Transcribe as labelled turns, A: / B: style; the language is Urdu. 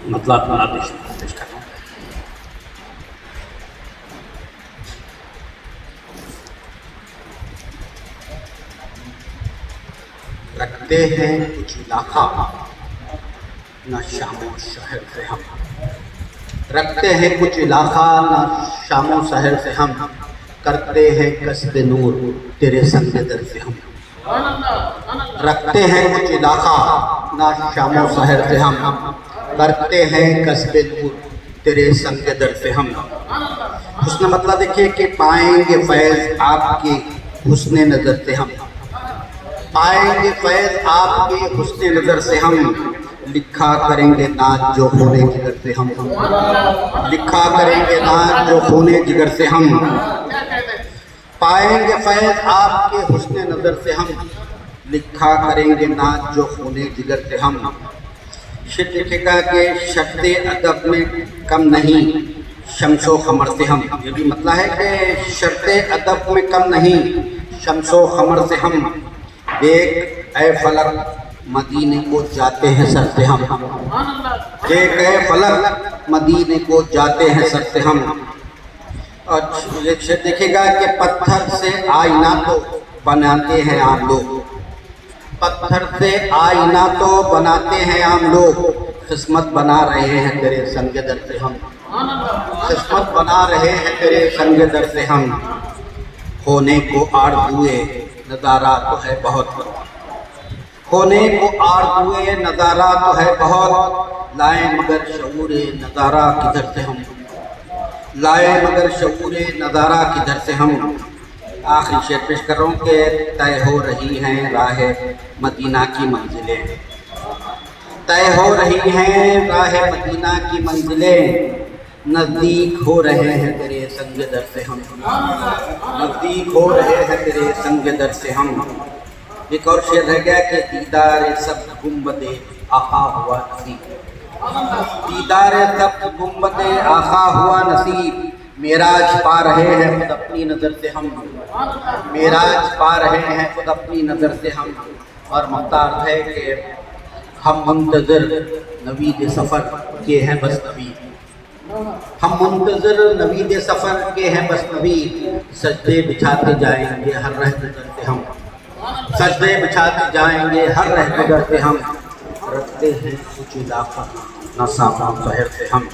A: مطلب پیش کر رہا ہوں۔ رکھتے ہیں کچھ علاقہ نہ شام و شہر سے ہم، رکھتے ہیں کچھ علاقہ نہ شام و شہر سے ہم، کرتے ہیں قصد نور تیرے سنگ در سے ہم، رکھتے ہیں کچھ علاقہ نہ شام و شہر سے ہم، کرتے ہیں قصد نور تیرے سنگ در سے ہم۔ حسن مطلب دیکھیے کہ پائیں گے فیض آپ کی حسن نظر سے ہم، پائیں گے فیض آپ کے حسن نظر سے ہم، لکھا کریں گے ناز جو خون جگر سے ہم، لکھا کریں گے ناز جو خون جگر سے ہم، پائیں گے فیض آپ کے حسن نظر سے ہم، لکھا کریں گے ناز جو خون جگر سے ہم۔ شعر لکھے گا کہ شرط ادب میں کم نہیں شمس و قمر سے ہم، یہ بھی مطلب ہے کہ شرط ادب میں کم نہیں شمس و قمر سے ہم، دیکھ اے فلک مدینے کو جاتے ہیں سر سے ہم، دیکھ اے فلک مدینے کو جاتے ہیں سر سے ہم۔ اور دیکھے گا کہ پتھر سے آئینہ تو بناتے ہیں عام لوگ، پتھر سے آئینہ تو بناتے ہیں عام لوگ، قسمت بنا رہے ہیں تیرے سنگ در سے ہم، قسمت بنا رہے ہیں تیرے سنگ در سے ہم، ہونے کو آرزوئے نظارہ تو ہے بہت، ہونے کو آرزوئے نظارہ تو ہے بہت، لائیں مگر شعور نظارہ کدھر سے ہم، لائیں مگر شعور نظارہ کدھر سے ہم۔ آخری شعر پیش کر رہا ہوں کہ طے ہو رہی ہیں راہ مدینہ کی منزلیں، طے ہو رہی ہیں راہ مدینہ کی منزلیں، نزدیک ہو رہے ہیں تیرے سنگ در سے ہم، نزدیک ہو رہے ہیں تیرے سنگ در سے ہم۔ ایک اور شعر رہ گیا کہ دیدار سب گنبد آقا ہوا نصیب، دیدار سب گنبد آقا ہوا نصیب، معراج پا رہے ہیں خود اپنی نظر سے ہم، معراج پا رہے ہیں خود اپنی نظر سے ہم۔ اور مختار ہے کہ ہم منتظر نوید سفر کے ہیں بس نوید، ہم منتظر نوید سفر کے ہیں بس نوید، سجدے بچھاتے جائیں گے ہر رہ گزر سے ہم، سجدے بچھاتے جائیں گے ہر رہ گزر سے ہم، رکھتے ہیں کچھ علاقہ نہ شام و شہر سے ہم۔